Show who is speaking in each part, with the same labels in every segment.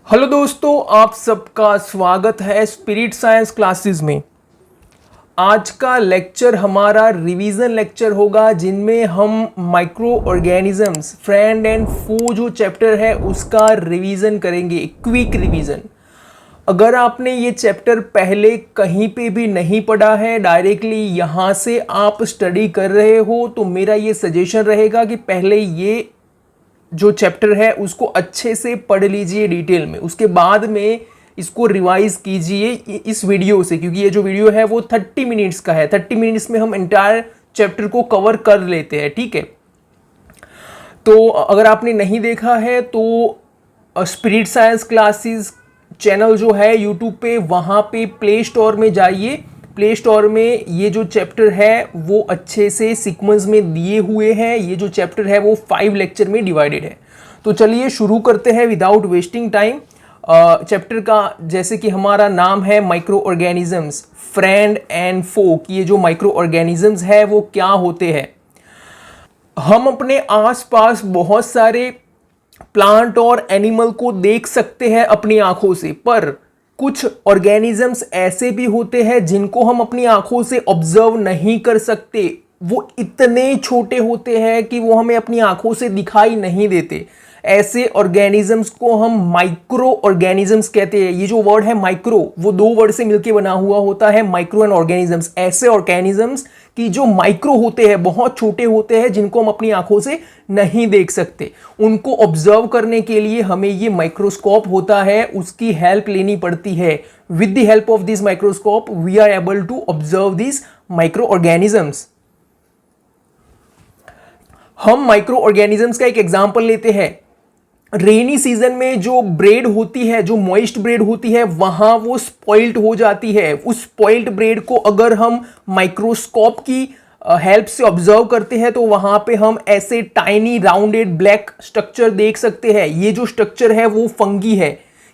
Speaker 1: Hello दोस्तों, आप सबका स्वागत है स्पिरिट साइंस क्लासेस में। आज का लेक्चर हमारा रिवीजन लेक्चर होगा जिनमें हम माइक्रो ऑर्गेनिजम्स फ्रेंड एंड फू जो चैप्टर है उसका रिवीजन करेंगे, क्विक रिवीजन। अगर आपने ये चैप्टर पहले कहीं पे भी नहीं पढ़ा है, डायरेक्टली यहाँ से आप स्टडी कर रहे हो, तो मेरा ये सजेशन रहेगा कि पहले ये जो चैप्टर है उसको अच्छे से पढ़ लीजिए डिटेल में, उसके बाद में इसको रिवाइज कीजिए इस वीडियो से, क्योंकि ये जो वीडियो है वो 30 मिनट्स का है। 30 मिनट्स में हम एंटायर चैप्टर को कवर कर लेते हैं, ठीक है। तो अगर आपने नहीं देखा है तो स्पिरिट साइंस क्लासेस चैनल जो है यूट्यूब पे, वहाँ पे प्ले स्टोर में जाइए। प्ले स्टोर में ये जो चैप्टर है वो अच्छे से सीक्वेंस में दिए हुए हैं। ये जो चैप्टर है वो 5 लेक्चर में डिवाइडेड है। तो चलिए शुरू करते हैं विदाउट वेस्टिंग टाइम। चैप्टर का जैसे कि हमारा नाम है माइक्रो ऑर्गेनिजम्स फ्रेंड एंड फो, ये जो माइक्रो ऑर्गेनिजम्स है वो क्या होते हैं। हम अपने आसपास बहुत सारे प्लांट और एनिमल को देख सकते हैं अपनी आंखों से, पर कुछ ऑर्गेनिजम्स ऐसे भी होते हैं जिनको हम अपनी आंखों से ऑब्जर्व नहीं कर सकते। वो इतने छोटे होते हैं कि वो हमें अपनी आंखों से दिखाई नहीं देते। ऐसे ऑर्गेनिजम्स को हम माइक्रो ऑर्गेनिजम्स कहते हैं। ये जो वर्ड है माइक्रो, वो 2 वर्ड से मिलकर बना हुआ होता है, माइक्रो एंड ऑर्गेनिजम्स। ऐसे ऑर्गेनिजम्स कि जो माइक्रो होते हैं, बहुत छोटे होते हैं, जिनको हम अपनी आंखों से नहीं देख सकते। उनको ऑब्जर्व करने के लिए हमें ये माइक्रोस्कोप होता है, उसकी हेल्प लेनी पड़ती है। With the help of this microscope we are able to observe this micro organisms. हम माइक्रो ऑर्गेनिजम्स का एक एग्जाम्पल लेते हैं। रेनी सीजन में जो ब्रेड होती है, जो मॉइस्ट ब्रेड होती है, वहां वो स्पॉइल्ड हो जाती है। उस स्पॉइल्ड ब्रेड को अगर हम माइक्रोस्कोप की हेल्प से ऑब्जर्व करते हैं तो वहां पे हम ऐसे टाइनी राउंडेड ब्लैक स्ट्रक्चर देख सकते हैं। ये जो स्ट्रक्चर है वो फंगी है।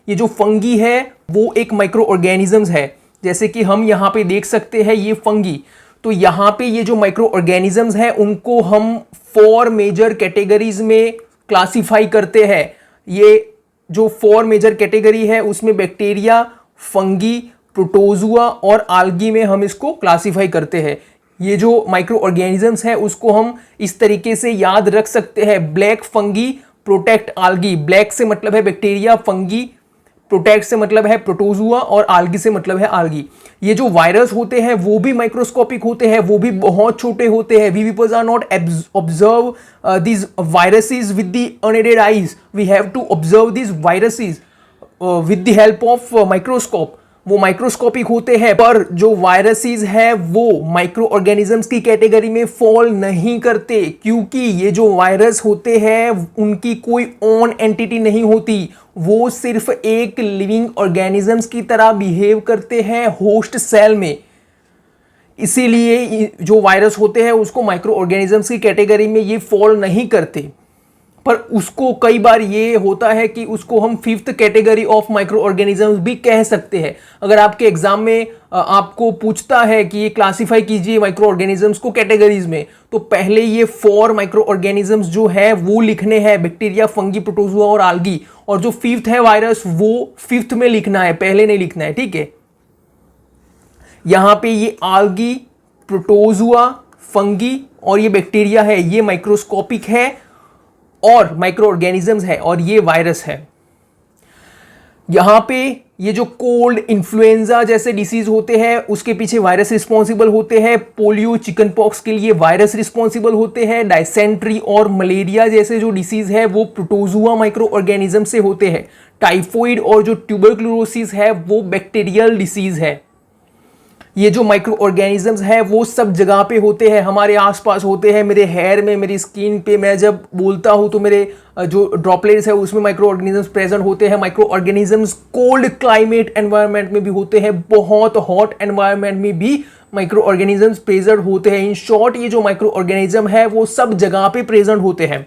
Speaker 1: ये जो फंगी है वो एक माइक्रो ऑर्गेनिजम्स है, जैसे कि हम यहाँ पे देख सकते हैं ये फंगी। तो यहाँ पे ये जो माइक्रो ऑर्गेनिजम्स हैं उनको हम 4 मेजर कैटेगरीज में क्लासिफाई करते हैं। ये जो 4 मेजर कैटेगरी है उसमें बैक्टीरिया, फंगी, प्रोटोजुआ और आल्गी में हम इसको क्लासिफाई करते हैं। ये जो माइक्रो ऑर्गेनिजम्स है उसको हम इस तरीके से याद रख सकते हैं। Black fungi protect algae. Black से मतलब है बैक्टीरिया, फंगी प्रोटेक्ट से मतलब है प्रोटोजुआ और आल्गी से मतलब है आल्गी। ये जो वायरस होते हैं वो भी माइक्रोस्कोपिक होते हैं, वो भी बहुत छोटे होते हैं। We peoples are not observe these viruses with the unaided eyes. We have to observe these viruses with the help of microscope. वो माइक्रोस्कोपिक होते हैं, पर जो वायरसेस है वो माइक्रो ऑर्गेनिजम्स की कैटेगरी में फॉल नहीं करते, क्योंकि ये जो वायरस होते हैं उनकी कोई ओन एंटिटी नहीं होती। वो सिर्फ एक लिविंग ऑर्गेनिजम्स की तरह बिहेव करते हैं होस्ट सेल में। इसीलिए जो वायरस होते हैं उसको माइक्रो ऑर्गेनिजम्स की कैटेगरी में ये फॉल नहीं करते। पर उसको कई बार ये होता है कि उसको हम 5th category of micro organisms भी कह सकते हैं। अगर आपके एग्जाम में आपको पूछता है कि ये क्लासिफाई कीजिए माइक्रो ऑर्गेनिजम्स को कैटेगरीज में, तो पहले ये 4 माइक्रो ऑर्गेनिजम्स जो है वो लिखने हैं, बैक्टीरिया, फंगी, प्रोटोजुआ और आल्गी। और जो 5th है वायरस, वो 5th में लिखना है, पहले नहीं लिखना है, ठीक है। यहां पे ये आल्गी, प्रोटोजुआ, फंगी और ये बैक्टीरिया है, ये माइक्रोस्कोपिक है और माइक्रो ऑर्गेनिजम्स है, और ये वायरस है। यहां पे ये जो कोल्ड, इन्फ्लुएंजा जैसे डिसीज होते हैं उसके पीछे वायरस रिस्पॉन्सिबल होते हैं। पोलियो, चिकन पॉक्स के लिए वायरस रिस्पॉन्सिबल होते हैं। डायसेंट्री और मलेरिया जैसे जो डिसीज है वो प्रोटोजुआ माइक्रो ऑर्गेनिज्म से होते हैं। टाइफॉइड और जो ट्यूबरक्लोसिस है वो बैक्टीरियल डिसीज है। ये जो माइक्रो ऑर्गेनिजम्स है वो सब जगह पे होते हैं, हमारे आसपास होते हैं, मेरे हेयर में, मेरी स्किन पे। मैं जब बोलता हूँ तो मेरे जो ड्रॉपलेट्स है उसमें माइक्रो ऑर्गेनिजम्स प्रेजेंट होते हैं। Micro organisms cold climate environment में भी होते हैं, बहुत हॉट एनवायरनमेंट में भी माइक्रो ऑर्गेनिजम्स प्रेजेंट होते हैं। इन शॉर्ट ये जो माइक्रो ऑर्गेनिज्म है वो सब जगह पे प्रेजेंट होते हैं।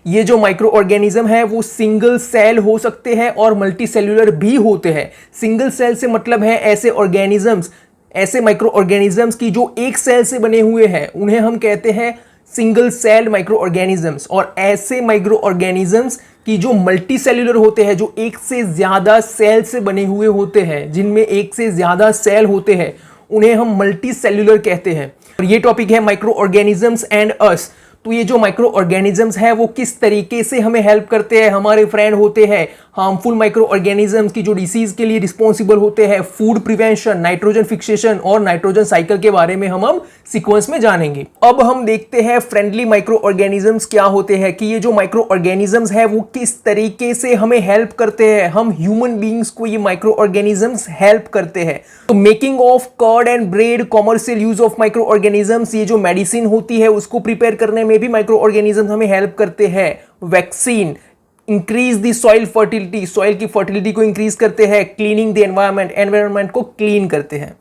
Speaker 1: ये जो माइक्रो ऑर्गेनिज्म है वो सिंगल सेल हो सकते हैं और मल्टी सेल्यूलर भी होते हैं। सिंगल सेल से मतलब है ऐसे ऑर्गेनिजम्स, ऐसे माइक्रो ऑर्गेनिजम्स की जो एक सेल से बने हुए हैं, उन्हें हम कहते हैं सिंगल सेल माइक्रो ऑर्गेनिजम्स। और ऐसे माइक्रो ऑर्गेनिजम्स की जो मल्टी सेल्यूलर होते हैं, जो एक से ज्यादा सेल से बने हुए होते हैं, जिनमें एक से ज्यादा सेल होते हैं, उन्हें हम मल्टी सेल्यूलर कहते हैं। और ये टॉपिक है माइक्रो ऑर्गेनिजम्स एंड अस। तो ये जो माइक्रो ऑर्गेनिजम्स है वो किस तरीके से हमें हेल्प करते हैं, हमारे फ्रेंड होते हैं। हार्मफुल माइक्रो ऑर्गेनिजम्स की जो डिसीज के लिए रिस्पॉन्सिबल होते हैं, फूड प्रिवेंशन, नाइट्रोजन फिक्सेशन और नाइट्रोजन साइकिल के बारे में हम सीक्वेंस में जानेंगे। अब हम देखते हैं फ्रेंडली माइक्रो ऑर्गेनिजम्स क्या होते हैं, कि ये जो माइक्रो ऑर्गेनिजम्स है वो किस तरीके से हमें हेल्प करते हैं। हम ह्यूमन बींग्स को ये माइक्रो ऑर्गेनिजम्स हेल्प करते हैं। तो making of curd and bread, commercial use of micro organisms, ये जो मेडिसिन होती है उसको प्रिपेयर करने में भी माइक्रो ऑर्गेनिजम्स हमें हेल्प करते हैं। Vaccine, increase the soil fertility, soil की फर्टिलिटी को इंक्रीज करते हैं। क्लीनिंग द एनवायरनमेंट, एनवायरनमेंट को क्लीन करते हैं।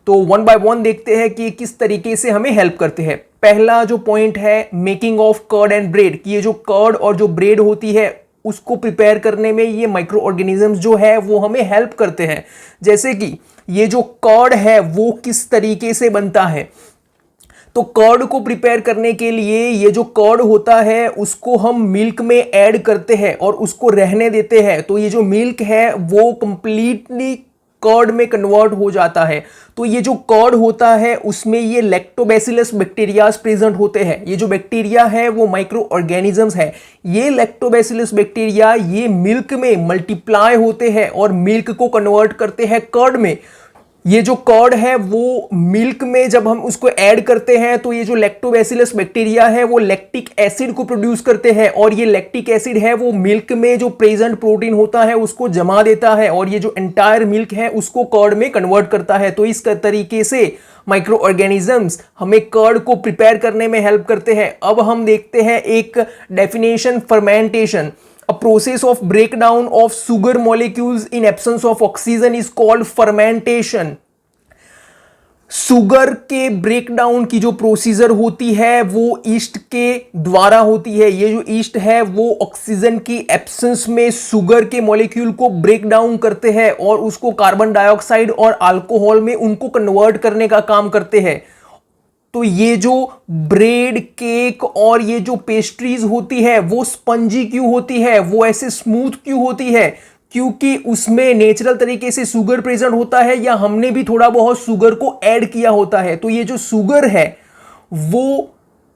Speaker 1: तो वन बाय वन देखते हैं कि किस तरीके से हमें हेल्प करते हैं। पहला जो पॉइंट है making of curd and bread, कि ये जो कर्ड और जो ब्रेड होती है उसको प्रिपेयर करने में ये माइक्रो ऑर्गेनिजम्स जो है वो हमें हेल्प करते हैं। जैसे कि ये जो कर्ड है वो किस तरीके से बनता है, तो कर्ड को प्रिपेयर करने के लिए ये जो कर्ड होता है उसको हम मिल्क में ऐड करते हैं और उसको रहने देते हैं। तो ये जो मिल्क है वो कंप्लीटली कर्ड में कन्वर्ट हो जाता है। तो ये जो कर्ड होता है उसमें ये लैक्टोबैसिलस बैक्टीरियाज प्रेजेंट होते हैं। ये जो बैक्टीरिया है वो माइक्रो ऑर्गेनिजम्स है। ये लैक्टोबैसिलस बैक्टीरिया ये मिल्क में मल्टीप्लाई होते हैं और मिल्क को कन्वर्ट करते हैं कर्ड में। ये जो कर्ड है वो मिल्क में जब हम उसको ऐड करते हैं तो ये जो लैक्टोबैसिलस बैक्टीरिया है वो लैक्टिक एसिड को प्रोड्यूस करते हैं, और ये लैक्टिक एसिड है वो मिल्क में जो प्रेजेंट प्रोटीन होता है उसको जमा देता है और ये जो एंटायर मिल्क है उसको कर्ड में कन्वर्ट करता है। तो इस तरीके से माइक्रो ऑर्गेनिजम्स हमें कर्ड को प्रिपेयर करने में हेल्प करते हैं। अब हम देखते हैं एक definition, fermentation. A process of breakdown of sugar molecules in absence of oxygen is called fermentation. Sugar के ब्रेकडाउन की जो प्रोसीजर होती है वो ईस्ट के द्वारा होती है। ये जो ईस्ट है वो ऑक्सीजन की एब्सेंस में शुगर के मॉलिक्यूल को ब्रेक डाउन करते हैं और उसको कार्बन डाइऑक्साइड और अल्कोहल में उनको कन्वर्ट करने का काम करते हैं। तो ये जो ब्रेड, केक और ये जो पेस्ट्रीज होती है वो स्पंजी क्यों होती है, वो ऐसे स्मूथ क्यों होती है, क्योंकि उसमें नेचुरल तरीके से शुगर प्रेजेंट होता है या हमने भी थोड़ा बहुत शुगर को ऐड किया होता है। तो ये जो शुगर है वो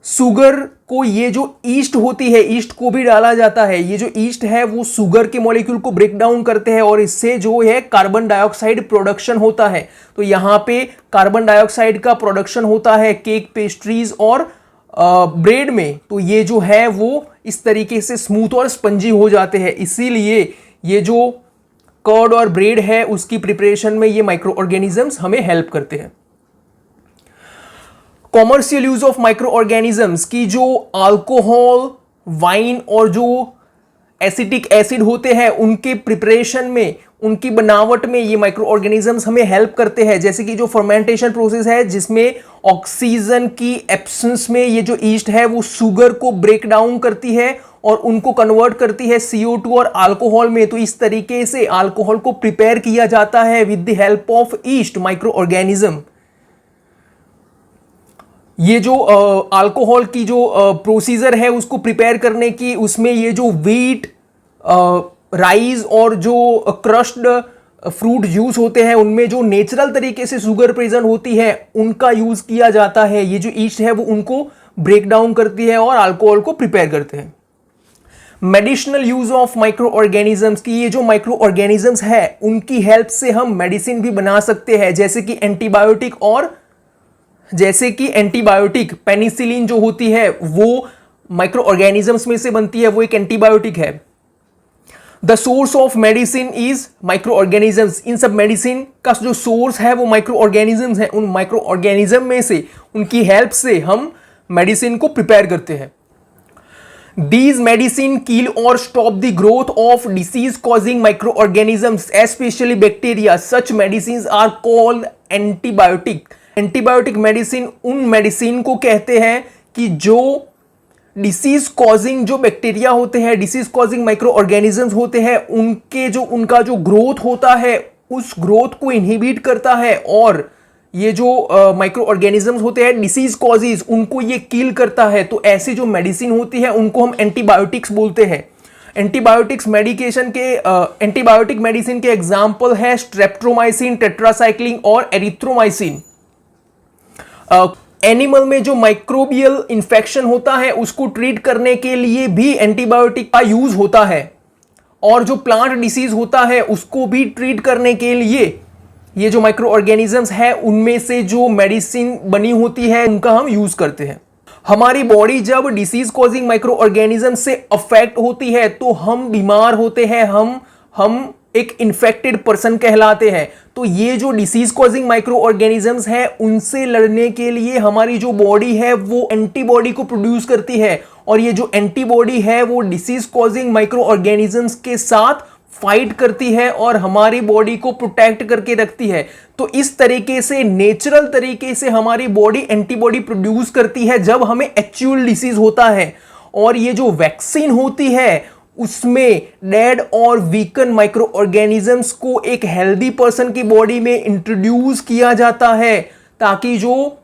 Speaker 1: शुगर को ये जो ईस्ट होती है, ईस्ट को भी डाला जाता है। ये जो ईस्ट है वो शुगर के मॉलिक्यूल को ब्रेक डाउन करते हैं और इससे जो है कार्बन डाइऑक्साइड प्रोडक्शन होता है। तो यहाँ पे कार्बन डाइऑक्साइड का प्रोडक्शन होता है केक, पेस्ट्रीज और ब्रेड में। तो ये जो है वो इस तरीके से स्मूथ और स्पंजी हो जाते हैं। इसीलिए ये जो कर्ड और ब्रेड है उसकी प्रिपरेशन में ये माइक्रो ऑर्गेनिजम्स हमें हेल्प करते हैं। Commercial use of micro organisms की जो अल्कोहल, वाइन और जो एसिटिक एसिड होते हैं उनके प्रिपरेशन में, उनकी बनावट में ये माइक्रो ऑर्गेनिजम्स हमें हेल्प करते हैं। जैसे कि जो फर्मेंटेशन प्रोसेस है जिसमें ऑक्सीजन की एब्सेंस में ये जो ईस्ट है वो शुगर को ब्रेक डाउन करती है और उनको कन्वर्ट करती है CO2 और अल्कोहल में। तो इस तरीके से अल्कोहल को प्रिपेयर किया जाता है with the help of east micro organism. ये जो अल्कोहल की जो प्रोसीजर है उसको प्रिपेयर करने की, उसमें ये जो व्हीट, राइस और जो क्रश्ड फ्रूट जूस होते हैं उनमें जो नेचुरल तरीके से शुगर प्रेजेंट होती है उनका यूज किया जाता है। ये जो ईस्ट है वो उनको ब्रेक डाउन करती है और अल्कोहल को प्रिपेयर करते हैं। Medicinal use of micro organisms की, ये जो माइक्रो ऑर्गेनिजम्स है उनकी हेल्प से हम मेडिसिन भी बना सकते हैं। जैसे कि एंटीबायोटिक पेनिसिलिन जो होती है वो माइक्रो ऑर्गेनिजम्स में से बनती है, वो एक एंटीबायोटिक है। The source of medicine is micro organisms. इन सब मेडिसिन का जो सोर्स है वो माइक्रो ऑर्गेनिजम्स है। उन माइक्रो ऑर्गेनिज्म में से, उनकी हेल्प से हम मेडिसिन को प्रिपेयर करते हैं। These medicine kill or stop the growth of disease-causing microorganisms, especially bacteria. Such medicines are called antibiotic. Antibiotic medicine उन मेडिसिन को कहते हैं कि जो डिसीज कॉजिंग जो बैक्टीरिया होते हैं, डिसीज कॉजिंग माइक्रो ऑर्गेनिजम्स होते हैं, उनका जो ग्रोथ होता है उस ग्रोथ को इनहिबिट करता है और ये जो माइक्रो ऑर्गेनिजम्स होते हैं डिसीज कॉजेज उनको ये किल करता है। तो ऐसी जो मेडिसिन होती है उनको हम एंटीबायोटिक्स बोलते हैं। एंटीबायोटिक्स मेडिकेशन के एंटीबायोटिक मेडिसिन के एग्जांपल है स्ट्रेप्टोमाइसिन, टेट्रासाइक्लिन और एरिथ्रोमाइसिन। एनिमल में जो माइक्रोबियल इंफेक्शन होता है उसको ट्रीट करने के लिए भी एंटीबायोटिक का यूज होता है, और जो प्लांट डिसीज होता है उसको भी ट्रीट करने के लिए ये जो माइक्रो ऑर्गेनिजम्स है उनमें से जो मेडिसिन बनी होती है उनका हम यूज करते हैं। हमारी बॉडी जब डिसीज कॉजिंग माइक्रो ऑर्गेनिज्म से अफेक्ट होती है तो हम बीमार होते हैं, हम एक इन्फेक्टेड पर्सन कहलाते हैं। तो ये जो डिसीज कॉजिंग माइक्रो ऑर्गेनिजम्स हैं उनसे लड़ने के लिए हमारी जो बॉडी है वो एंटीबॉडी को प्रोड्यूस करती है, और ये जो एंटीबॉडी है वो डिसीज कॉजिंग माइक्रो ऑर्गेनिजम्स के साथ फाइट करती है और हमारी बॉडी को प्रोटेक्ट करके रखती है। तो इस तरीके से नेचुरल तरीके से हमारी बॉडी एंटीबॉडी प्रोड्यूस करती है जब हमें एक्चुअल डिसीज होता है। और ये जो वैक्सीन होती है उसमें डेड और वीकन माइक्रो ऑर्गेनिजम्स को एक हेल्दी पर्सन की बॉडी में इंट्रोड्यूस किया जाता है, ताकि जो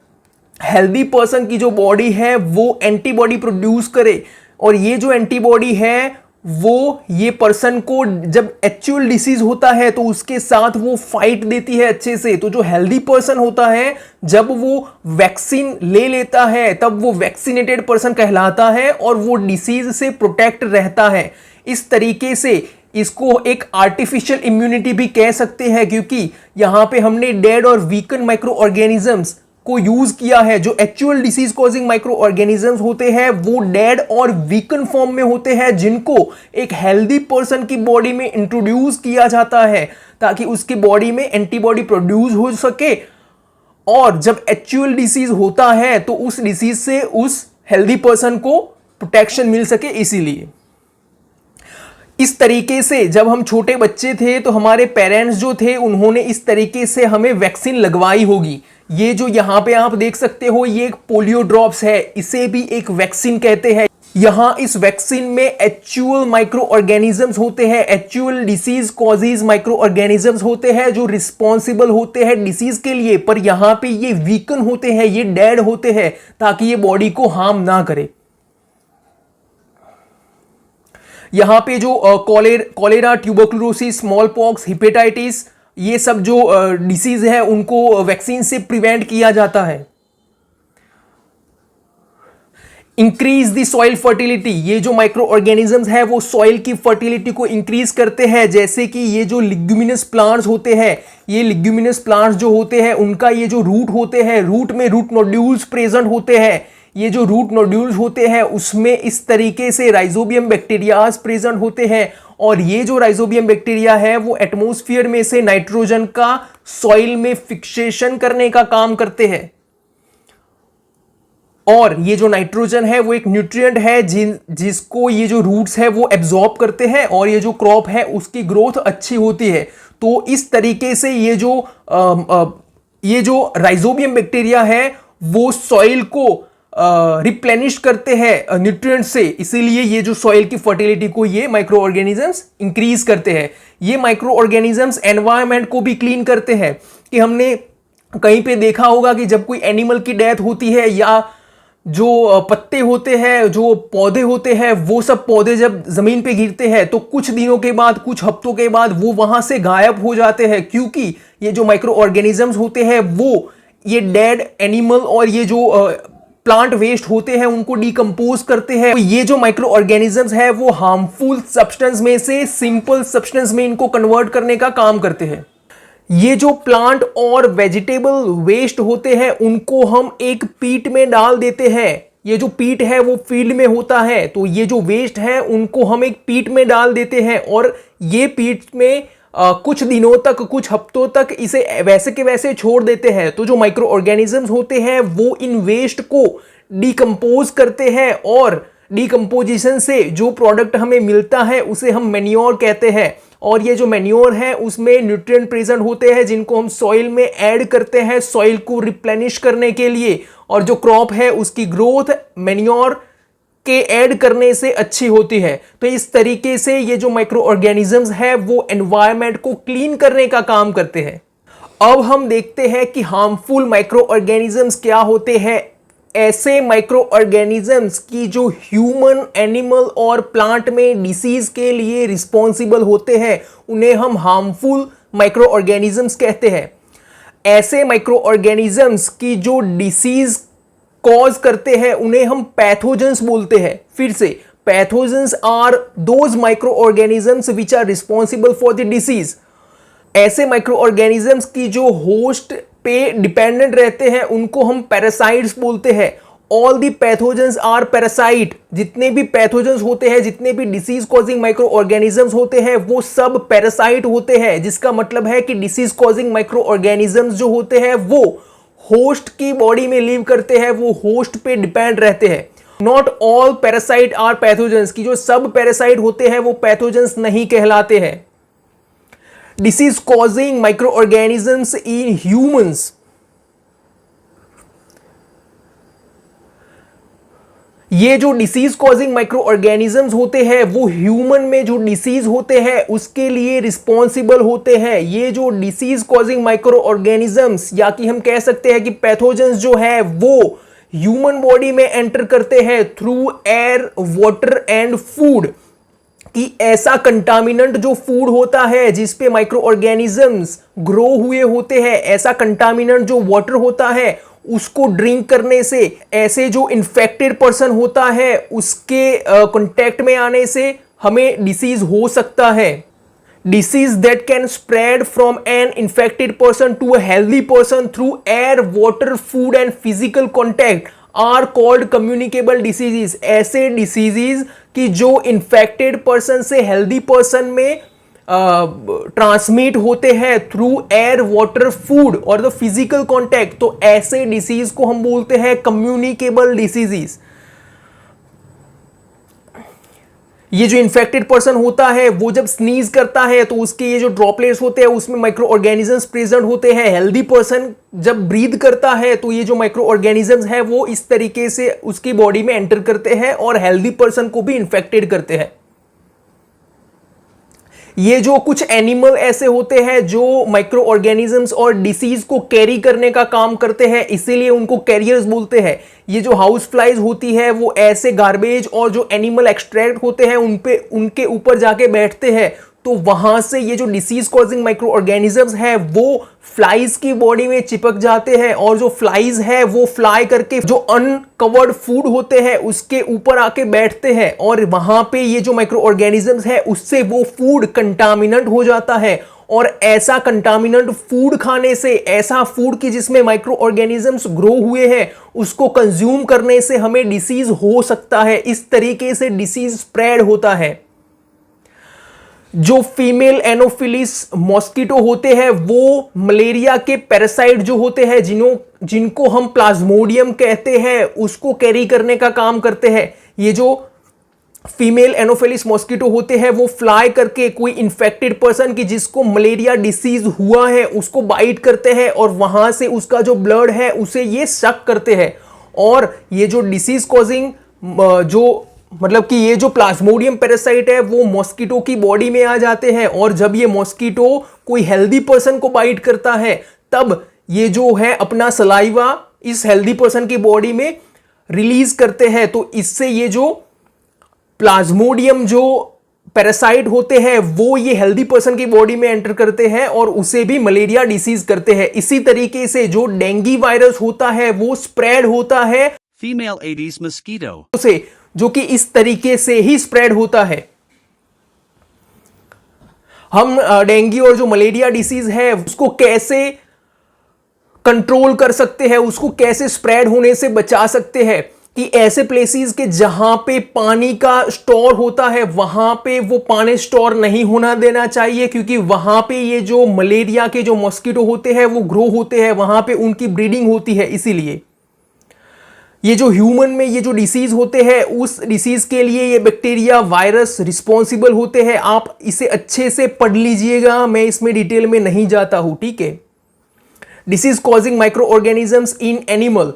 Speaker 1: हेल्दी पर्सन की जो बॉडी है वो एंटीबॉडी प्रोड्यूस करे। और ये जो एंटीबॉडी है वो ये पर्सन को जब एक्चुअल डिसीज होता है तो उसके साथ वो फाइट देती है अच्छे से। तो जो हेल्दी पर्सन होता है जब वो वैक्सीन ले लेता है तब वो वैक्सीनेटेड पर्सन कहलाता है और वो डिसीज से प्रोटेक्ट रहता है। इस तरीके से इसको एक आर्टिफिशियल इम्यूनिटी भी कह सकते हैं, क्योंकि यहां पे हमने डेड और वीकन माइक्रो ऑर्गेनिजम्स को यूज किया है। जो actual disease causing micro organisms होते हैं वो डेड और वीकन फॉर्म में होते हैं, जिनको एक हेल्दी पर्सन की बॉडी में इंट्रोड्यूस किया जाता है ताकि उसकी बॉडी में एंटीबॉडी प्रोड्यूस हो सके। और जब एक्चुअल डिसीज होता है तो उस डिसीज से उस हेल्दी पर्सन को प्रोटेक्शन मिल सके। इसीलिए इस तरीके से जब हम छोटे बच्चे थे तो हमारे पेरेंट्स जो थे उन्होंने इस तरीके से हमें वैक्सीन लगवाई होगी। ये जो यहां पे आप देख सकते हो ये एक पोलियो ड्रॉप्स है, इसे भी एक वैक्सीन कहते हैं। यहां इस वैक्सीन में एक्चुअल माइक्रो ऑर्गेनिजम्स होते हैं, actual disease causes micro organisms होते हैं जो रिस्पॉन्सिबल होते हैं डिसीज के लिए। पर यहां पे ये वीकन होते हैं, ये डेड होते हैं ताकि ये बॉडी को हार्म ना करे। यहां पे जो cholera, tuberculosis, small pox, hepatitis, ये सब जो डिसीज है उनको वैक्सीन से प्रिवेंट किया जाता है। इंक्रीज द सॉइल फर्टिलिटी, ये जो माइक्रो ऑर्गेनिजम्स है वो सॉइल की फर्टिलिटी को इंक्रीज करते हैं। जैसे कि ये जो लिग्यूमिनस प्लांट्स होते हैं, ये लिग्यूमिनस प्लांट्स जो होते हैं उनका ये जो रूट होते हैं, रूट में रूट नोड्यूल्स प्रेजेंट होते हैं। ये जो रूट नोड्यूल्स होते हैं उसमें इस तरीके से राइजोबियम बैक्टीरियाज प्रेजेंट होते हैं, और ये जो राइजोबियम बैक्टीरिया है वो एटमॉस्फेयर में से नाइट्रोजन का सॉइल में फिक्सेशन करने का काम करते हैं। और ये जो नाइट्रोजन है वो एक न्यूट्रिएंट है जिसको ये जो रूट्स है वो एब्जॉर्ब करते हैं, और ये जो क्रॉप है उसकी ग्रोथ अच्छी होती है। तो इस तरीके से ये जो राइजोबियम बैक्टीरिया है वो सॉइल को रिप्लेनिश करते हैं न्यूट्रिएंट से। इसीलिए ये जो सॉइल की फर्टिलिटी को ये माइक्रो ऑर्गेनिजम्स इंक्रीज करते हैं। ये माइक्रो ऑर्गेनिजम्स एनवायरनमेंट को भी क्लीन करते हैं। कि हमने कहीं पे देखा होगा कि जब कोई एनिमल की डेथ होती है या जो पत्ते होते हैं, जो पौधे होते हैं, वो सब पौधे जब जमीन पे गिरते हैं तो कुछ दिनों के बाद, कुछ हफ्तों के बाद वो वहां से गायब हो जाते हैं, क्योंकि ये जो माइक्रो ऑर्गेनिजम्स होते हैं वो ये डेड एनिमल और ये जो प्लांट वेस्ट होते हैं उनको डिकम्पोज करते हैं। तो ये जो माइक्रो ऑर्गेनिजम्स है वो हार्मफुल सब्सटेंस में से सिंपल सब्सटेंस में इनको कन्वर्ट करने का काम करते हैं। ये जो प्लांट और वेजिटेबल वेस्ट होते हैं उनको हम एक पीट में डाल देते हैं। ये जो पीट है वो फील्ड में होता है, तो ये जो वेस्ट है उनको हम एक पीट में डाल देते हैं, और ये पीट में कुछ दिनों तक, कुछ हफ्तों तक इसे वैसे के वैसे छोड़ देते हैं। तो जो माइक्रो ऑर्गेनिजम्स होते हैं वो इन वेस्ट को डिकम्पोज करते हैं, और डिकम्पोजिशन से जो प्रोडक्ट हमें मिलता है उसे हम मैन्योर कहते हैं। और ये जो मैन्योर है उसमें न्यूट्रिएंट प्रेजेंट होते हैं जिनको हम सॉइल में ऐड करते हैं सॉइल को रिप्लेनिश करने के लिए, और जो क्रॉप है उसकी ग्रोथ मैन्योर के ऐड करने से अच्छी होती है। तो इस तरीके से ये जो माइक्रो ऑर्गेनिजम्स है वो एनवायरनमेंट को क्लीन करने का काम करते हैं। अब हम देखते हैं कि हार्मफुल माइक्रो ऑर्गेनिजम्स क्या होते हैं। ऐसे माइक्रो ऑर्गेनिजम्स की जो ह्यूमन, एनिमल और प्लांट में डिसीज के लिए रिस्पॉन्सिबल होते हैं, उन्हें हम हार्मफुल माइक्रो ऑर्गेनिजम्स कहते हैं। ऐसे माइक्रो ऑर्गेनिजम्स की जो डिसीज कॉज करते हैं, उन्हें हम पैथोजेंस बोलते हैं। फिर से, pathogens are those micro organisms which are responsible for the disease. ऐसे माइक्रो ऑर्गेनिजम्स की जो होस्ट पे डिपेंडेंट रहते हैं, उनको हम पैरासाइट्स बोलते हैं। All the pathogens are parasite. जितने भी पैथोजेंस होते हैं, जितने भी डिसीज कॉजिंग माइक्रो ऑर्गेनिजम्स होते हैं, वो सब पैरासाइट होते हैं। जिसका मतलब है कि डिसीज कॉजिंग माइक्रो ऑर्गेनिजम्स जो होते हैं वो होस्ट की बॉडी में लिव करते हैं, वो होस्ट पे डिपेंड रहते हैं। Not all parasite are pathogens, की जो सब पैरासाइट होते हैं वो पैथोजेंस नहीं कहलाते हैं। Disease causing micro organisms in humans, ये जो डिसीज कॉजिंग माइक्रो ऑर्गेनिजम्स होते हैं वो ह्यूमन में जो डिसीज होते हैं उसके लिए रिस्पॉन्सिबल होते हैं। ये जो डिसीज कॉजिंग माइक्रो ऑर्गेनिजम्स, या कि हम कह सकते हैं कि पैथोजेंस जो है वो ह्यूमन बॉडी में एंटर करते हैं through air, water and food. कि ऐसा कंटामिनेंट जो फूड होता है जिस पे माइक्रो ऑर्गेनिजम्स ग्रो हुए होते हैं, ऐसा कंटामिनेंट जो वाटर होता है, उसको ड्रिंक करने से, ऐसे जो इन्फेक्टेड पर्सन होता है उसके कांटेक्ट में आने से हमें डिसीज हो सकता है। Disease that can spread from an infected person to a healthy person through air, water, food and physical contact are called communicable diseases. ऐसे डिसीजेस कि जो इन्फेक्टेड पर्सन से हेल्दी पर्सन में ट्रांसमिट होते हैं थ्रू एयर, वाटर, फूड और the physical contact, तो ऐसे डिसीज को हम बोलते हैं कम्युनिकेबल डिसीजेस। ये जो इन्फेक्टेड पर्सन होता है वो जब स्नीज करता है तो उसके ये जो ड्रॉपलेट्स होते हैं उसमें माइक्रो ऑर्गेनिजम्स प्रेजेंट होते हैं। हेल्दी पर्सन जब ब्रीथ करता है तो ये जो माइक्रो ऑर्गेनिजम्स है वो इस तरीके से उसकी बॉडी में एंटर करते हैं और हेल्दी पर्सन को भी इन्फेक्टेड करते हैं। ये जो कुछ एनिमल ऐसे होते हैं जो माइक्रो ऑर्गेनिजम्स और डिसीज को कैरी करने का काम करते हैं, इसीलिए उनको कैरियर्स बोलते हैं। ये जो हाउस फ्लाइज होती है वो ऐसे गार्बेज और जो एनिमल एक्सट्रैक्ट होते हैं उनके ऊपर जाके बैठते हैं, तो वहां से ये जो डिसीज कॉजिंग माइक्रो ऑर्गेनिजम्स है वो फ्लाइज की बॉडी में चिपक जाते हैं, और जो फ्लाइज है वो फ्लाई करके जो अनकवर्ड फूड होते हैं उसके ऊपर आके बैठते हैं, और वहां पे ये जो माइक्रो ऑर्गेनिजम्स है उससे वो फूड कंटामिनेंट हो जाता है। और ऐसा कंटामिनेंट फूड खाने से, ऐसा फूड की जिसमें माइक्रो ऑर्गेनिजम्स ग्रो हुए हैं, उसको कंज्यूम करने से हमें डिसीज हो सकता है। इस तरीके से डिसीज स्प्रेड होता है। जो फीमेल एनोफिलिस मॉस्किटो होते हैं वो मलेरिया के पैरासाइट जो होते हैं, जिनको हम प्लाज्मोडियम कहते हैं, उसको कैरी करने का काम करते हैं। ये जो फीमेल एनोफिलिस मॉस्किटो होते हैं वो फ्लाई करके कोई इन्फेक्टेड पर्सन की जिसको मलेरिया डिसीज हुआ है उसको बाइट करते हैं, और वहां से उसका जो ब्लड है उसे ये सक करते हैं। और ये जो डिसीज कॉजिंग जो मतलब कि ये जो प्लाज्मोडियम पैरासाइट है वो मॉस्किटो की बॉडी में आ जाते हैं, और जब ये मॉस्किटो कोई हेल्दी पर्सन को बाइट करता है तब ये जो है अपना सलाइवा इस हेल्दी पर्सन की बॉडी में रिलीज करते हैं। तो इससे ये जो प्लाज्मोडियम जो पैरासाइट होते हैं वो ये हेल्दी पर्सन की बॉडी में एंटर करते हैं और उसे भी मलेरिया डिसीज करते हैं। इसी तरीके से जो डेंगू वायरस होता है वो स्प्रेड होता है
Speaker 2: फीमेल एडीज मस्कीटो
Speaker 1: से, जो कि इस तरीके से ही स्प्रेड होता है। हम डेंगू और जो मलेरिया डिसीज है उसको कैसे कंट्रोल कर सकते हैं, उसको कैसे स्प्रेड होने से बचा सकते हैं, कि ऐसे प्लेसेस के जहां पे पानी का स्टोर होता है वहां पे वो पानी स्टोर नहीं होना देना चाहिए, क्योंकि वहां पे ये जो मलेरिया के जो मॉस्किटो होते हैं वो ग्रो होते हैं, वहां पे उनकी ब्रीडिंग होती है। इसीलिए ये जो ह्यूमन में ये जो डिसीज होते हैं उस डिसीज के लिए ये बैक्टीरिया, वायरस रिस्पॉन्सिबल होते हैं। आप इसे अच्छे से पढ़ लीजिएगा, मैं इसमें डिटेल में नहीं जाता हूं, ठीक है। Disease causing micro organisms in animal,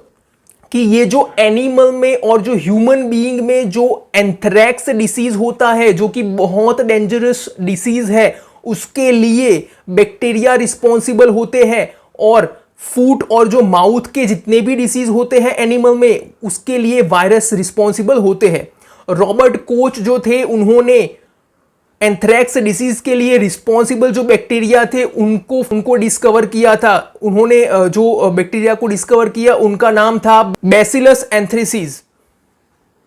Speaker 1: कि ये जो एनिमल में और जो ह्यूमन बीइंग में जो एंथ्रैक्स डिसीज होता है जो कि बहुत डेंजरस डिसीज है, उसके लिए बैक्टीरिया रिस्पॉन्सिबल होते हैं, और फूट और जो माउथ के जितने भी डिसीज होते हैं एनिमल में, उसके लिए वायरस रिस्पॉन्सिबल होते हैं। रॉबर्ट कोच जो थे, उन्होंने एंथ्रैक्स डिसीज के लिए रिस्पॉन्सिबल जो बैक्टीरिया थे उनको डिस्कवर किया था। उन्होंने जो बैक्टीरिया को डिस्कवर किया उनका नाम था बैसिलस एंथ्रेसिस।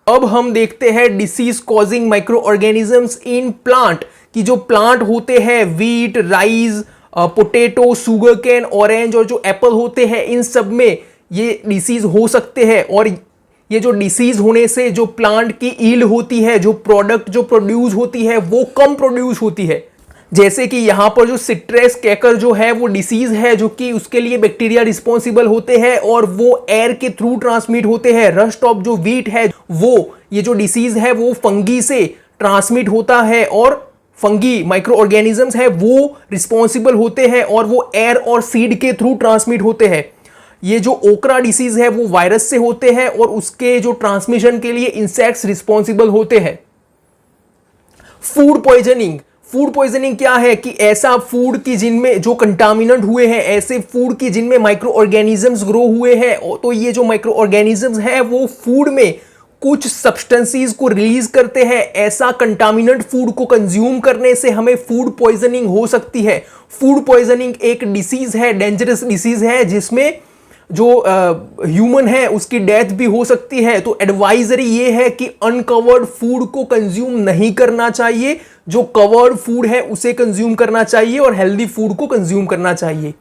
Speaker 1: अब हम देखते हैं disease causing micro organisms in plant, कि जो प्लांट होते हैं wheat, rice, potato, sugar cane, orange और जो एप्पल होते हैं, इन सब में ये डिसीज हो सकते हैं। और ये जो डिसीज होने से जो प्लांट की ईल्ड होती है, जो प्रोडक्ट जो प्रोड्यूस होती है, वो कम प्रोड्यूस होती है। जैसे कि यहां पर जो सिट्रस कैकर जो है वो डिसीज है, जो कि उसके लिए बैक्टीरिया रिस्पॉन्सिबल होते हैं और वो एयर के थ्रू ट्रांसमिट होते हैं। रस्ट ऑफ जो वीट है, वो ये जो डिसीज है वो फंगी से ट्रांसमिट होता है, और फंगी माइक्रो ऑर्गेनिजम्स है वो रिस्पॉन्सिबल होते हैं, और वो एयर और सीड के थ्रू ट्रांसमिट होते हैं। ये जो ओकरा डिसीज है वो वायरस से होते हैं, और उसके जो ट्रांसमिशन के लिए इंसेक्ट्स रिस्पॉन्सिबल होते हैं। फूड पॉइजनिंग क्या है कि ऐसा फूड की जिनमें जो कंटामिनेंट हुए हैं, ऐसे फूड की जिनमें माइक्रो ऑर्गेनिजम्स ग्रो हुए हैं, तो ये जो माइक्रो ऑर्गेनिजम्स है वो फूड में कुछ सब्सटेंसेस को रिलीज करते हैं। ऐसा कंटामिनेंट फूड को कंज्यूम करने से हमें फूड पॉइजनिंग हो सकती है। फूड पॉइजनिंग एक डिसीज है, डेंजरस डिसीज है, जिसमें जो ह्यूमन है उसकी डेथ भी हो सकती है। तो एडवाइजरी ये है कि अनकवर्ड फूड को कंज्यूम नहीं करना चाहिए, जो कवर्ड फूड है उसे कंज्यूम करना चाहिए, और हेल्दी फूड को कंज्यूम करना चाहिए।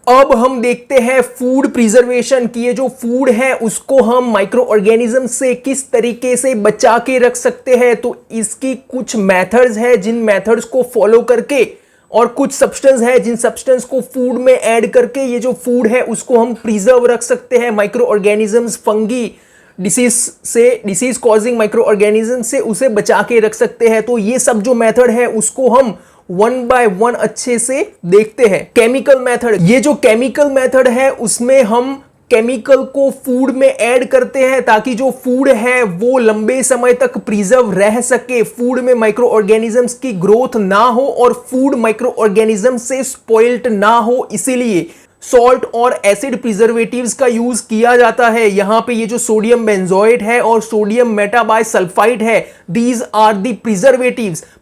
Speaker 1: अब हम देखते हैं फूड प्रिजर्वेशन, कि ये जो फूड है उसको हम माइक्रो ऑर्गेनिज्म से किस तरीके से बचा के रख सकते हैं। तो इसकी कुछ मेथड्स है, जिन मेथड्स को फॉलो करके, और कुछ सब्सटेंस है जिन सब्सटेंस को फूड में ऐड करके ये जो फूड है उसको हम प्रिजर्व रख सकते हैं। Micro organisms, fungi, disease causing micro organism से उसे बचा के रख सकते हैं। तो ये सब जो मेथड है उसको हम वन बाय वन अच्छे से देखते हैं। केमिकल मेथड, ये जो केमिकल मेथड है उसमें हम केमिकल को फूड में ऐड करते हैं ताकि जो फूड है वो लंबे समय तक प्रिजर्व रह सके, फूड में माइक्रो ऑर्गेनिजम्स की ग्रोथ ना हो और फूड माइक्रो ऑर्गेनिज्म से स्पॉइल्ड ना हो। इसीलिए सॉल्ट और एसिड प्रिजर्वेटिव्स का यूज किया जाता है। यहां पे ये जो सोडियम बेंजोएट है और सोडियम मेटाबाइसल्फाइड है, दीज आर दी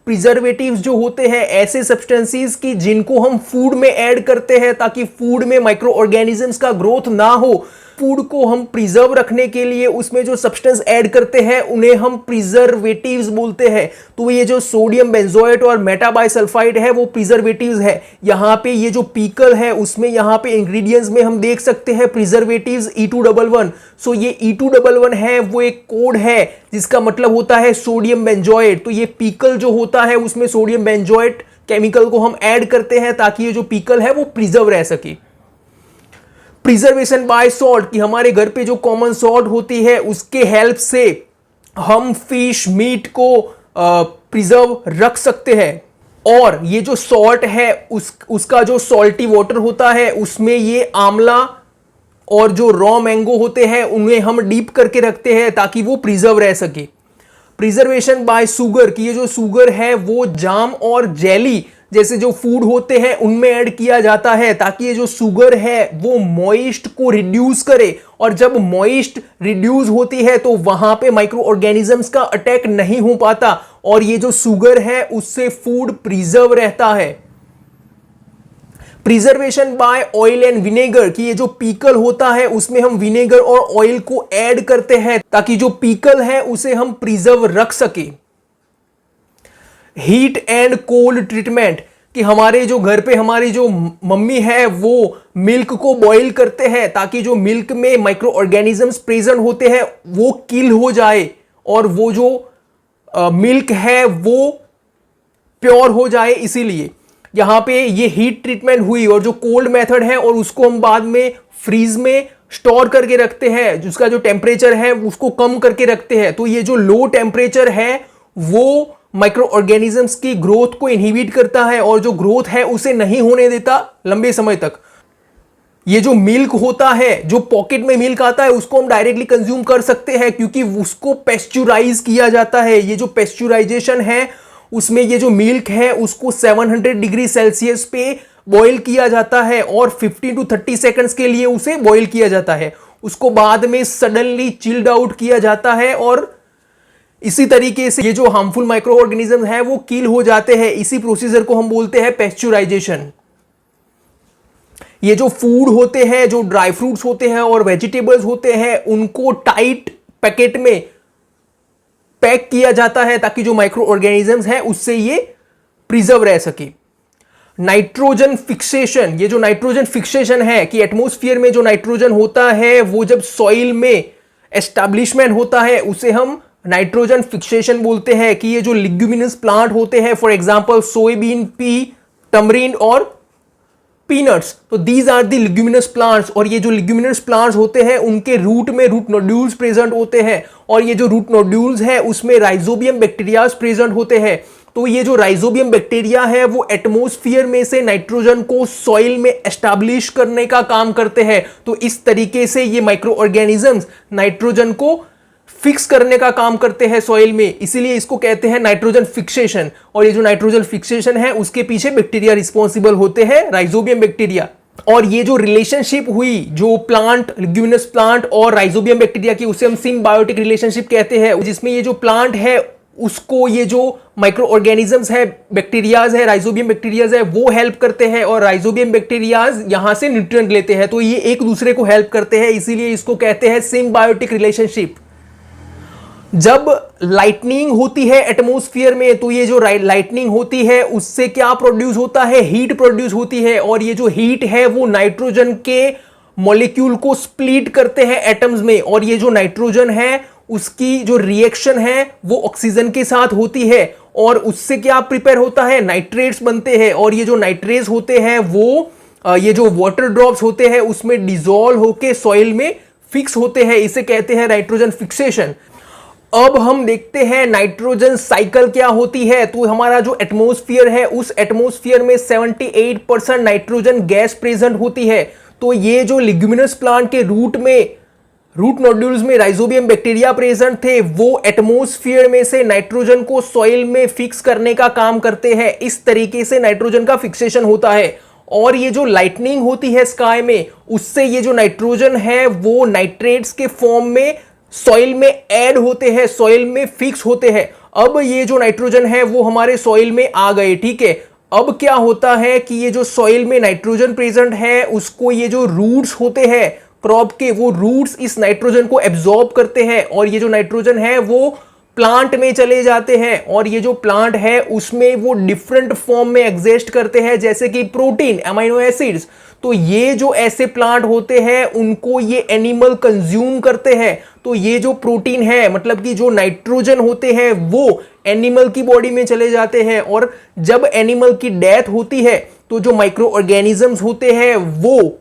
Speaker 1: प्रिजर्वेटिव्स जो होते हैं ऐसे सब्सटेंसेस की जिनको हम फूड में ऐड करते हैं ताकि फूड में माइक्रो ऑर्गेनिजम्स का ग्रोथ ना हो। फूड को हम प्रिजर्व रखने के लिए उसमें जो सब्सटेंस ऐड करते हैं उन्हें हम प्रिजर्वेटिव्स बोलते हैं। तो ये जो सोडियम बेंजोएट और मेटाबाइसल्फाइड है वो प्रिजर्वेटिव्स है। यहां पे ये जो पीकल है उसमें यहां पे इंग्रेडिएंट्स में हम देख सकते हैं प्रिजर्वेटिव्स E211। सो ये E211 है वो एक कोड है जिसका मतलब होता है सोडियम बेंजोएट। तो ये पीकल जो होता है उसमें सोडियम बेंजोएट केमिकल को हम ऐड करते हैं ताकि ये जो पीकल है वो प्रिजर्व रह सके। प्रिजर्वेशन बाय सॉल्ट, कि हमारे घर पे जो कॉमन सॉल्ट होती है उसके हेल्प से हम फिश, मीट को प्रिजर्व रख सकते हैं। और ये जो सॉल्ट है उसका जो सॉल्टी वाटर होता है उसमें ये आंवला और जो रॉ मैंगो होते हैं उन्हें हम डीप करके रखते हैं ताकि वो प्रिजर्व रह सके। प्रिजर्वेशन बाय शुगर, कि ये जो शुगर है वो जाम और जेली जैसे जो फूड होते हैं उनमें ऐड किया जाता है ताकि ये जो शुगर है वो मॉइस्ट को रिड्यूस करे, और जब मॉइस्ट रिड्यूस होती है तो वहां पे माइक्रो ऑर्गेनिजम्स का अटैक नहीं हो पाता और ये जो शुगर है उससे फूड प्रिजर्व रहता है। Preservation by oil and vinegar, कि ये जो पीकल होता है उसमें हम विनेगर और ऑयल को ऐड करते हैं ताकि जो पीकल है उसे हम प्रिजर्व रख सके। हीट एंड कोल्ड ट्रीटमेंट, कि हमारे जो घर पे हमारी जो मम्मी है वो मिल्क को बॉईल करते हैं ताकि जो मिल्क में माइक्रो ऑर्गेनिजम्स प्रेजेंट होते हैं वो किल हो जाए और वो जो मिल्क है वो प्योर हो जाए। इसीलिए यहां पे ये हीट ट्रीटमेंट हुई। और जो कोल्ड मेथड है और उसको हम बाद में फ्रीज में स्टोर करके रखते हैं, जिसका जो टेम्परेचर है उसको कम करके रखते हैं। तो ये जो लो टेम्परेचर है वो माइक्रो ऑर्गेनिजम्स की ग्रोथ को इनहिबिट करता है और जो ग्रोथ है उसे नहीं होने देता लंबे समय तक। ये जो मिल्क होता है, जो पॉकेट में मिल्क आता है, उसको हम डायरेक्टली कंज्यूम कर सकते हैं क्योंकि उसको पेस्चुराइज किया जाता है। ये जो पेस्चुराइजेशन है उसमें ये जो मिल्क है उसको 700 डिग्री सेल्सियस पे बॉईल किया जाता है और 15 to 30 सेकंड्स के लिए उसे बॉईल किया जाता है। उसको बाद में सडनली चिल्ड आउट किया जाता है और इसी तरीके से ये जो हार्मफुल माइक्रो ऑर्गेनिज्म है वो किल हो जाते हैं। इसी प्रोसीजर को हम बोलते हैं पेस्चुराइजेशन। ये जो फूड होते हैं, जो ड्राई फ्रूट्स होते हैं और वेजिटेबल्स होते हैं, उनको टाइट पैकेट में पैक किया जाता है ताकि जो माइक्रो ऑर्गेनिजम्स हैं उससे ये प्रिजर्व रह सके। नाइट्रोजन फिक्सेशन, ये जो नाइट्रोजन फिक्सेशन है कि एटमॉस्फेयर में जो नाइट्रोजन होता है वो जब सॉइल में एस्टैब्लिशमेंट होता है उसे हम नाइट्रोजन फिक्सेशन बोलते हैं। कि ये जो लिग्यूमिनस प्लांट होते हैं, for example soybean, pea, tamarind और पीनट्स, तो these are the leguminous plants. और ये जो लिग्यूमिनस प्लांट्स होते हैं उनके रूट में रूट नोड्यूल्स प्रेजेंट होते हैं और ये जो रूट नोड्यूल्स है उसमें राइजोबियम बैक्टीरियाज प्रेजेंट होते हैं। तो ये जो राइजोबियम बैक्टीरिया है वो एटमॉस्फेयर में से नाइट्रोजन को सॉइल में एस्टैब्लिश करने का काम करते हैं। तो इस तरीके से ये माइक्रो ऑर्गेनिजम्स नाइट्रोजन को फिक्स करने का काम करते हैं सॉइल में, इसीलिए इसको कहते हैं नाइट्रोजन फिक्सेशन। और ये जो नाइट्रोजन फिक्सेशन है उसके पीछे बैक्टीरिया रिस्पॉन्सिबल होते हैं, राइजोबियम बैक्टीरिया। और ये जो रिलेशनशिप हुई जो प्लांट, लिग्यूमिनस प्लांट और राइजोबियम बैक्टीरिया की, उसे हम सिम्बायोटिक रिलेशनशिप कहते हैं, जिसमें ये जो प्लांट है उसको ये जो माइक्रो ऑर्गेनिजम्स है, बैक्टीरियाज है, राइजोबियम बैक्टीरियाज है, वो हेल्प करते हैं और राइजोबियम बैक्टीरियाज यहां से न्यूट्रिएंट लेते हैं। तो ये एक दूसरे को हेल्प करते हैं, इसीलिए इसको कहते हैं सिम्बायोटिक रिलेशनशिप। जब लाइटनिंग होती है एटमॉस्फेयर में तो ये जो लाइटनिंग होती है उससे क्या प्रोड्यूस होता है, हीट प्रोड्यूस होती है। और ये जो हीट है वो नाइट्रोजन के मॉलिक्यूल को स्प्लिट करते हैं एटम्स में। और ये जो नाइट्रोजन है उसकी जो रिएक्शन है वो ऑक्सीजन के साथ होती है और उससे क्या प्रिपेयर होता है, नाइट्रेट्स बनते हैं। और ये जो नाइट्रेट्स होते हैं वो ये जो वाटर ड्रॉप्स होते हैं उसमें डिसॉल्व होके सॉइल में फिक्स होते हैं, इसे कहते हैं नाइट्रोजन फिक्सेशन। अब हम देखते हैं नाइट्रोजन साइकिल क्या होती है। तो हमारा जो एटमॉस्फेयर है उस एटमॉस्फेयर में 78% नाइट्रोजन गैस प्रेजेंट होती है। तो ये जो लिग्यूमिनस प्लांट के रूट में, रूट नोड्यूल्स में राइजोबियम बैक्टीरिया प्रेजेंट थे, वो एटमॉस्फेयर में से नाइट्रोजन को सॉइल में फिक्स करने का काम करते हैं। इस तरीके से नाइट्रोजन का फिक्सेशन होता है। और ये जो लाइटनिंग होती है स्काई में, उससे ये जो नाइट्रोजन है वो नाइट्रेट्स के फॉर्म में सॉइल में ऐड होते हैं, सॉइल में फिक्स होते हैं। अब ये जो नाइट्रोजन है वो हमारे सॉइल में आ गए, ठीक है। अब क्या होता है कि ये जो सॉइल में नाइट्रोजन प्रेजेंट है उसको ये जो रूट्स होते हैं क्रॉप के, वो रूट्स इस नाइट्रोजन को एब्जॉर्ब करते हैं और ये जो नाइट्रोजन है वो प्लांट में चले जाते हैं। और ये जो प्लांट है उसमें वो डिफरेंट फॉर्म में एग्जिस्ट करते हैं, जैसे कि प्रोटीन, अमीनो एसिड्स। तो ये जो ऐसे प्लांट होते हैं उनको ये एनिमल कंज्यूम करते हैं। तो ये जो प्रोटीन है, मतलब कि जो नाइट्रोजन होते हैं वो एनिमल की बॉडी में चले जाते हैं। और जब एनिमल की डेथ होती है तो जो माइक्रो ऑर्गेनिजम्स होते हैं वो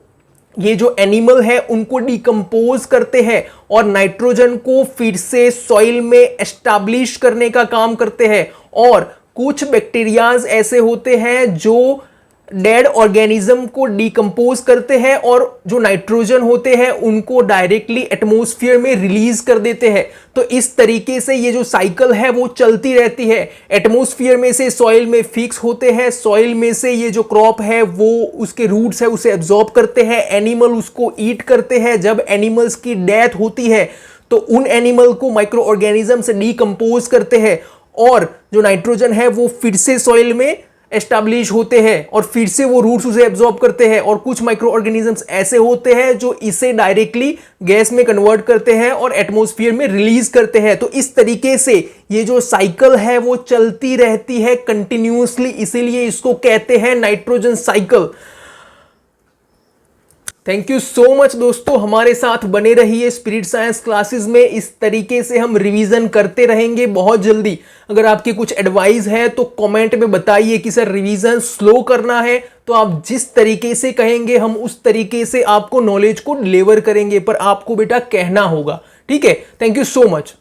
Speaker 1: ये जो एनिमल है उनको डिकम्पोज करते हैं और नाइट्रोजन को फिर से सॉइल में एस्टैब्लिश करने का काम करते हैं। और कुछ बैक्टीरियाज ऐसे होते हैं जो डेड ऑर्गेनिज्म को डिकम्पोज करते हैं और जो नाइट्रोजन होते हैं उनको डायरेक्टली एटमॉस्फेयर में रिलीज कर देते हैं। तो इस तरीके से ये जो साइकिल है वो चलती रहती है। एटमॉस्फेयर में से सॉइल में फिक्स होते हैं, सॉइल में से ये जो क्रॉप है वो उसके रूट्स है उसे एब्जॉर्ब करते हैं, एनिमल उसको ईट करते हैं। जब एनिमल्स की डेथ होती है तो उन एनिमल को माइक्रो ऑर्गेनिज्म से डिकम्पोज करते हैं और जो नाइट्रोजन है वो फिर से सॉइल में एस्टैब्लिश होते हैं और फिर से वो रूट्स उसे एब्जॉर्ब करते हैं। और कुछ माइक्रो ऑर्गेनिजम्स ऐसे होते हैं जो इसे डायरेक्टली गैस में कन्वर्ट करते हैं और एटमॉस्फेयर में रिलीज करते हैं। तो इस तरीके से ये जो साइकिल है वो चलती रहती है कंटिन्यूअसली, इसीलिए इसको कहते हैं nitrogen cycle. Thank you so much दोस्तों, हमारे साथ बने रहिए स्पिरिट साइंस क्लासेस में। इस तरीके से हम रिवीजन करते रहेंगे बहुत जल्दी। अगर आपकी कुछ एडवाइस है तो कमेंट में बताइए कि सर रिवीजन स्लो करना है, तो आप जिस तरीके से कहेंगे हम उस तरीके से आपको नॉलेज को डिलीवर करेंगे, पर आपको बेटा कहना होगा, ठीक है। Thank you so much.